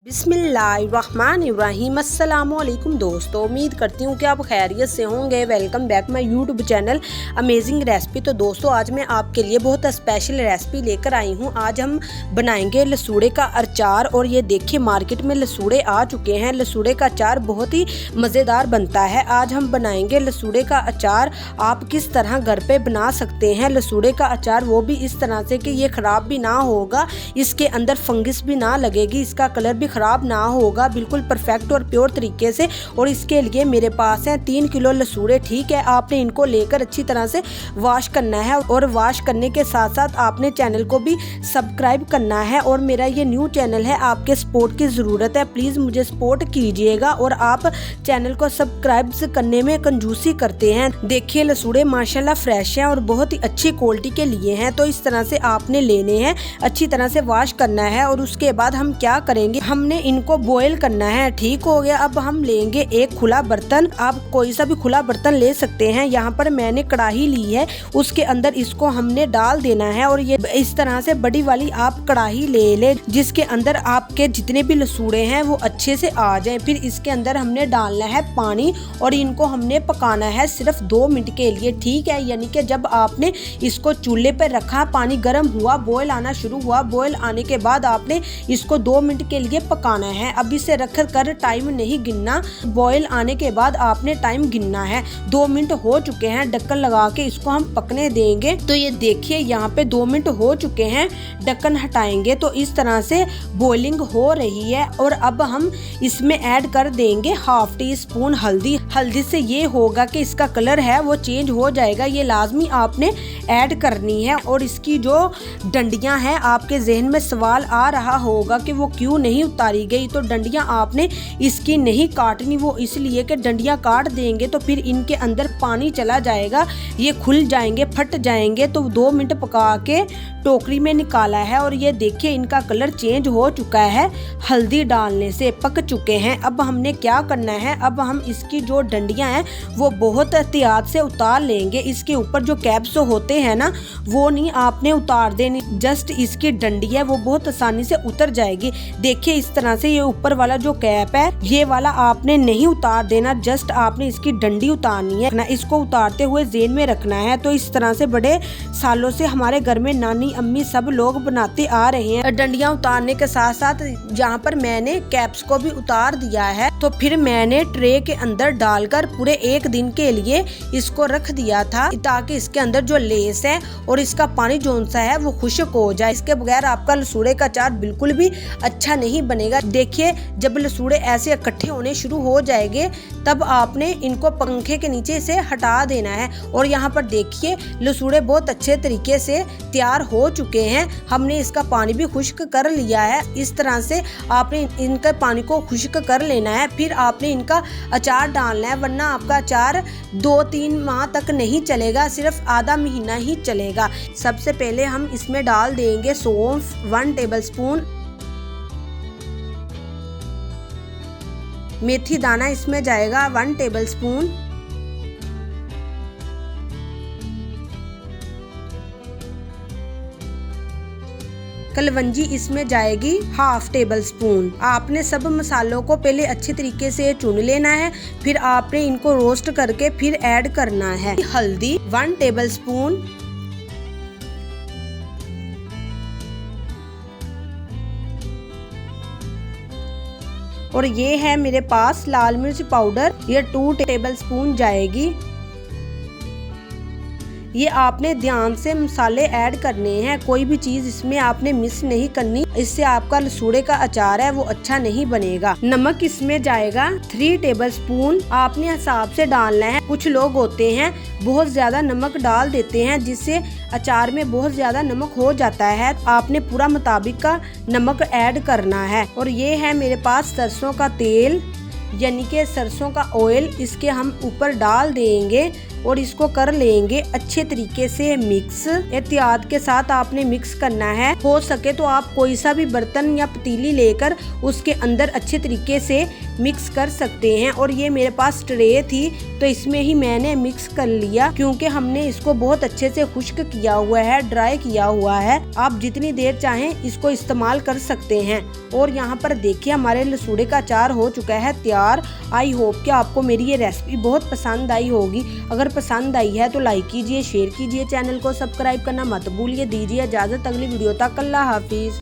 बिस्मिल्लाहिर्रहमानिर्रहीम। अस्सलामुअलैकुम दोस्तों, उम्मीद करती हूँ कि आप खैरियत से होंगे। Welcome back my YouTube channel amazing recipe. तो दोस्तों, आज मैं आपके लिए बहुत स्पेशल रेसिपी लेकर आई हूँ। आज हम बनाएंगे लसूड़े का अचार। और ये देखिए, मार्केट में लसूड़े आ चुके हैं। लसूड़े का अचार बहुत ही मज़ेदार बनता है। आज हम बनाएंगे लसूड़े का अचार। आप किस तरह घर पे बना सकते हैं लसूड़े का अचार, वो भी इस तरह से कि ये ख़राब भी ना होगा, इसके अंदर फंगस भी ना लगेगी, इसका कलर भी ख़राब ना होगा, बिल्कुल परफेक्ट और प्योर तरीके से। और इसके लिए मेरे पास है 3 किलो लसूड़े। ठीक है, आपने इनको लेकर अच्छी तरह से वॉश करना है। और वॉश करने के साथ साथ आपने चैनल को भी सब्सक्राइब करना है। और मेरा ये न्यू चैनल है, आपके सपोर्ट की ज़रूरत है, प्लीज़ मुझे सपोर्ट कीजिएगा। और आप चैनल को सब्सक्राइब करने में कंजूसी करते हैं। देखिए, लसूड़े माशाल्लाह फ्रेश हैं और बहुत ही अच्छी क्वालिटी के लिए हैं। तो इस तरह से आपने लेने हैं, अच्छी तरह से वॉश करना है। और उसके बाद हम क्या करेंगे, हमने इनको बॉईल करना है। ठीक हो गया। अब हम लेंगे एक खुला बर्तन। आप कोई सा भी खुला बर्तन ले सकते हैं। यहाँ पर मैंने कढ़ाई ली है, उसके अंदर इसको हमने डाल देना है। और ये इस तरह से बड़ी वाली आप कढ़ाई ले ले, जिसके अंदर आपके जितने भी लसूड़े हैं वो अच्छे से आ जाएं। फिर इसके अंदर हमने डालना है पानी और इनको हमने पकाना है सिर्फ 2 मिनट के लिए। ठीक है, यानी कि जब आपने इसको चूल्हे पर रखा, पानी गर्म हुआ, बॉयल आना शुरू हुआ, बॉयल आने के बाद आपने इसको 2 मिनट के लिए पकाना है। अब इसे रख कर टाइम नहीं गिनना, बॉयल आने के बाद आपने टाइम गिनना है। 2 मिनट हो चुके हैं, ढक्कन लगा के इसको हम पकने देंगे। तो ये देखिए, यहाँ पे 2 मिनट हो चुके हैं, ढक्कन हटाएंगे तो इस तरह से बॉइलिंग हो रही है। और अब हम इसमें ऐड कर देंगे 1/2 टीस्पून हल्दी। हल्दी से ये होगा कि इसका कलर है वो चेंज हो जाएगा, ये लाजमी आपने ऐड करनी है। और इसकी जो डंडियां हैं, आपके जहन में सवाल आ रहा होगा कि वो क्यों नहीं उतारी गई, तो डंडियां आपने इसकी नहीं काटनी। वो इसलिए कि डंडियां काट देंगे तो फिर इनके अंदर पानी चला जाएगा, ये खुल जाएंगे, फट जाएंगे। तो 2 मिनट पका के टोकरी में निकाला है। और ये देखिए, इनका कलर चेंज हो चुका है, हल्दी डालने से पक चुके हैं। अब हमने क्या करना है, अब हम इसकी जो डंडियां हैं वो बहुत एहतियात से उतार लेंगे। इसके ऊपर जो कैप्स होते हैं ना, वो नहीं आपने उतार देनी, जस्ट इसकी डंडी है वो बहुत आसानी से उतर जाएगी। देखिए, इस तरह से ये ऊपर वाला जो कैप है, ये वाला आपने नहीं उतार देना, जस्ट आपने इसकी डंडी उतारनी है ना। इसको उतारते हुए जेन में रखना है। तो इस तरह से बड़े सालों से हमारे घर में नानी अम्मी सब लोग बनाते आ रहे हैं। डंडियां उतारने के साथ साथ यहाँ पर मैंने कैप्स को भी उतार दिया है। तो फिर मैंने ट्रे के अंदर डालकर पूरे 1 दिन के लिए इसको रख दिया था, ताकि इसके अंदर जो लेस है और इसका पानी जोन सा है वो खुश्क हो जाए। इसके बगैर आपका लसूड़े का अचार बिल्कुल भी अच्छा नहीं बनेगा। देखिए, जब लसूड़े ऐसे इकट्ठे होने शुरू हो जाएंगे तब आपने इनको पंखे के नीचे से हटा देना है। और यहाँ पर देखिए, लसूड़े बहुत अच्छे तरीके से तैयार हो चुके हैं। हमने इसका पानी भी खुश्क कर लिया है। इस तरह से आपने इनके पानी को खुश्क कर लेना है। फिर आपने इनका अचार डालना है, वरना आपका अचार 2-3 माह तक नहीं चलेगा, सिर्फ आधा महीना ही चलेगा। सबसे पहले हम इसमें डाल देंगे सौंफ 1 टेबलस्पून, मेथी दाना इसमें जाएगा 1 टेबलस्पून, कलवंजी इसमें जाएगी 1/2 टेबलस्पून। आपने सब मसालों को पहले अच्छे तरीके से चुन लेना है, फिर आपने इनको रोस्ट करके फिर ऐड करना है। हल्दी 1 टेबलस्पून, और ये है मेरे पास लाल मिर्च पाउडर, ये 2 टेबलस्पून जाएगी। ये आपने ध्यान से मसाले ऐड करने हैं, कोई भी चीज इसमें आपने मिस नहीं करनी, इससे आपका लसूड़े का अचार है वो अच्छा नहीं बनेगा। नमक इसमें जाएगा 3 टेबलस्पून, आपने हिसाब से डालना है। कुछ लोग होते हैं बहुत ज्यादा नमक डाल देते हैं, जिससे अचार में बहुत ज्यादा नमक हो जाता है। आपने पूरा मुताबिक का नमक ऐड करना है। और ये है मेरे पास सरसों का तेल, यानी कि सरसों का ऑयल, इसके हम ऊपर डाल देंगे और इसको कर लेंगे अच्छे तरीके से मिक्स। एहतियात के साथ आपने मिक्स करना है। हो सके तो आप कोई सा भी बर्तन या पतीली लेकर उसके अंदर अच्छे तरीके से मिक्स कर सकते हैं। और ये मेरे पास ट्रे थी तो इसमें ही मैंने मिक्स कर लिया, क्योंकि हमने इसको बहुत अच्छे से खुश्क किया हुआ है, ड्राई किया हुआ है। आप जितनी देर चाहें इसको इस्तेमाल कर सकते हैं। और यहाँ पर देखिए हमारे लसूड़े का अचार हो चुका है तैयार। आई होप कि आपको मेरी ये रेसिपी बहुत पसंद आई होगी। अगर पसंद आई है तो लाइक कीजिए, शेयर कीजिए, चैनल को सब्सक्राइब करना मत भूलिए। दीजिए इजाजत अगली वीडियो तक। अल्लाह हाफिज।